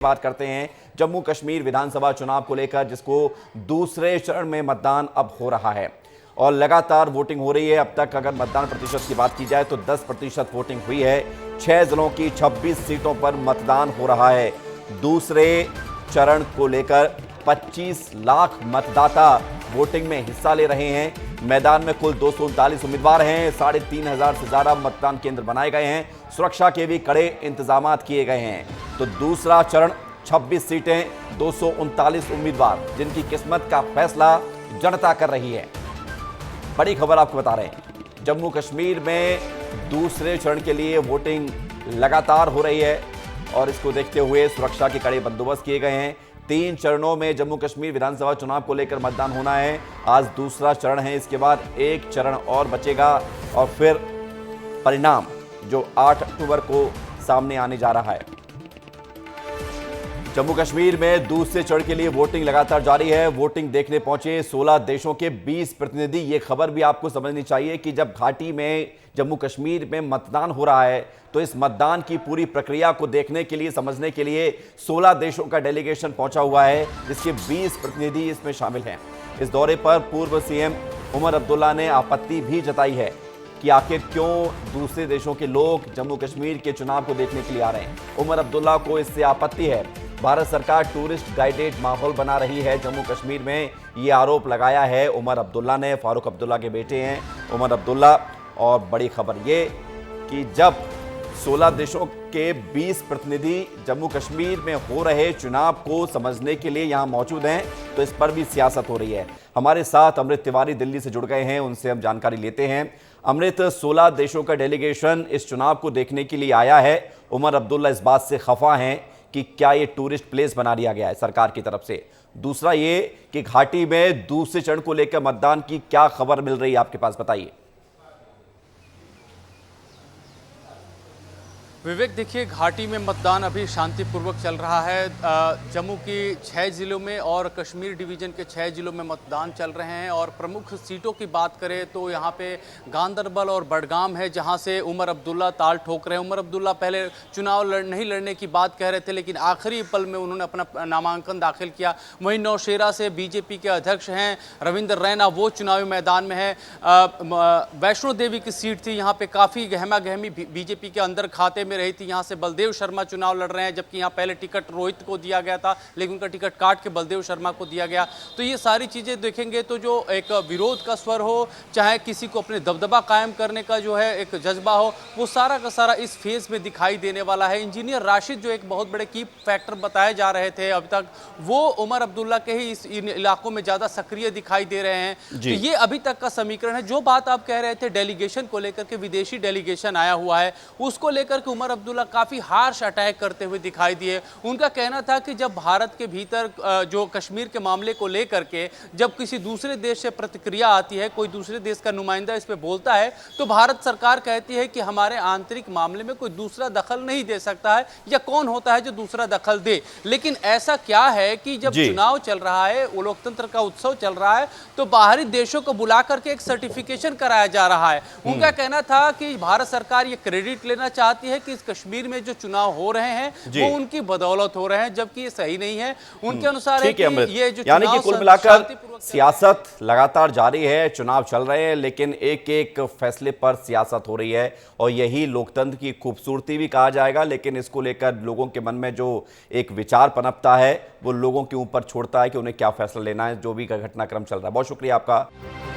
बात करते हैं जम्मू कश्मीर विधानसभा चुनाव को लेकर, जिसको दूसरे चरण में मतदान अब हो रहा है और लगातार वोटिंग हो रही है। अब तक अगर मतदान प्रतिशत की बात की जाए तो 10% वोटिंग हुई है। 6 जिलों की 26 सीटों पर मतदान हो रहा है। दूसरे चरण को लेकर 25 लाख मतदाता वोटिंग में हिस्सा ले रहे हैं। मैदान में कुल 239 उम्मीदवार हैं। 3,500 से ज्यादा मतदान केंद्र बनाए गए हैं। सुरक्षा के भी कड़े इंतजाम किए गए हैं। तो दूसरा चरण 26 सीटें, 239 उम्मीदवार, जिनकी किस्मत का फैसला जनता कर रही है। बड़ी खबर आपको बता रहे हैं, जम्मू कश्मीर में दूसरे चरण के लिए वोटिंग लगातार हो रही है और इसको देखते हुए सुरक्षा के कड़े बंदोबस्त किए गए हैं। 3 चरणों में जम्मू कश्मीर विधानसभा चुनाव को लेकर मतदान होना है। आज दूसरा चरण है, इसके बाद एक चरण और बचेगा और फिर परिणाम जो 8 अक्टूबर को सामने आने जा रहा है। जम्मू कश्मीर में दूसरे चरण के लिए वोटिंग लगातार जारी है। वोटिंग देखने पहुंचे 16 देशों के 20 प्रतिनिधि। ये खबर भी आपको समझनी चाहिए कि जब घाटी में जम्मू कश्मीर में मतदान हो रहा है तो इस मतदान की पूरी प्रक्रिया को देखने के लिए, समझने के लिए 16 देशों का डेलीगेशन पहुंचा हुआ है, जिसके 20 प्रतिनिधि इसमें शामिल हैं। इस दौरे पर पूर्व सीएम उमर अब्दुल्ला ने आपत्ति भी जताई है कि आखिर क्यों दूसरे देशों के लोग जम्मू कश्मीर के चुनाव को देखने के लिए आ रहे हैं। उमर अब्दुल्ला को इससे आपत्ति है। भारत सरकार टूरिस्ट गाइडेड माहौल बना रही है जम्मू कश्मीर में, ये आरोप लगाया है उमर अब्दुल्ला ने। फारूक अब्दुल्ला के बेटे हैं उमर अब्दुल्ला। और बड़ी खबर ये कि जब 16 देशों के 20 प्रतिनिधि जम्मू कश्मीर में हो रहे चुनाव को समझने के लिए यहां मौजूद हैं, तो इस पर भी सियासत हो रही है। हमारे साथ अमृत तिवारी दिल्ली से जुड़ गए हैं, उनसे हम जानकारी लेते हैं। अमृत, 16 देशों का डेलीगेशन इस चुनाव को देखने के लिए आया है। उमर अब्दुल्ला इस बात से खफा हैं कि क्या ये टूरिस्ट प्लेस बना दिया गया है सरकार की तरफ से। दूसरा ये कि घाटी में दूसरे चरण को लेकर मतदान की क्या खबर मिल रही है आपके पास, बताइए। विवेक, देखिए, घाटी में मतदान अभी शांतिपूर्वक चल रहा है। जम्मू की 6 जिलों में और कश्मीर डिवीज़न के 6 जिलों में मतदान चल रहे हैं। और प्रमुख सीटों की बात करें तो यहाँ पे गांदरबल और बडगाम है, जहाँ से उमर अब्दुल्ला ताल ठोक रहे हैं। उमर अब्दुल्ला पहले चुनाव नहीं लड़ने की बात कह रहे थे, लेकिन आखिरी पल में उन्होंने अपना नामांकन दाखिल किया। वहीं नौशेरा से बीजेपी के अध्यक्ष हैं रविंदर रैना, वो चुनावी मैदान में है। वैष्णो देवी की सीट थी, यहाँ पे काफ़ी गहमा गहमी बीजेपी के अंदर खाते में रही थी। यहां से बलदेव शर्मा चुनाव लड़ रहे हैं, जबकि यहां पहले टिकट रोहित को दिया गया था, लेकिन उनका टिकट काट के बलदेव शर्मा को दिया गया। तो ये सारी चीजें देखेंगे तो जो एक विरोध का स्वर हो, चाहे किसी को अपने दबदबा कायम करने का जो है एक जज्बा हो, वो सारा का सारा इस फेज में दिखाई देने वाला है। इंजीनियर राशिद जो एक बहुत बड़े की फैक्टर बताए जा रहे थे अभी तक, वो उमर अब्दुल्ला के ही इस इलाकों में ज्यादा सक्रिय दिखाई दे रहे हैं। तो ये अभी तक का समीकरण है। जो बात आप कह रहे थे डेलीगेशन को लेकर के, विदेशी डेलीगेशन आया हुआ है, उसको लेकर के उमर अब्दुल्ला काफी हार्श अटैक करते हुए दिखाई दिए। उनका कहना था कि जब भारत के भीतर जो कश्मीर के मामले को लेकर के जब किसी दूसरे देश से प्रतिक्रिया आती है, कोई दूसरे देश का नुमाइंदा इस पे बोलता है, तो भारत सरकार कहती है कि हमारे आंतरिक मामले में कोई दूसरा दखल नहीं दे सकता है, या कौन होता है जो दूसरा दखल दे। लेकिन ऐसा क्या है कि जब चुनाव चल रहा है, वो लोकतंत्र का उत्सव चल रहा है, तो बाहरी देशों को बुला करके एक सर्टिफिकेशन कराया जा रहा है। उनका कहना था कि भारत सरकार ये क्रेडिट लेना चाहती है कि इस कश्मीर में जो चुनाव हो रहे हैं वो उनकी बदौलत हो रहे हैं, जबकि ये सही नहीं है। उनके अनुसार है कि ये जो यानी कि कुल मिलाकर सियासत लगातार जारी है, चुनाव चल रहे हैं, लेकिन एक एक फैसले पर सियासत हो रही है और यही लोकतंत्र की खूबसूरती भी कहा जाएगा। लेकिन इसको लेकर लोगों के मन में जो एक विचार पनपता है, वो लोगों के ऊपर छोड़ता है कि उन्हें क्या फैसला लेना है, जो भी घटनाक्रम चल रहा है। बहुत शुक्रिया आपका।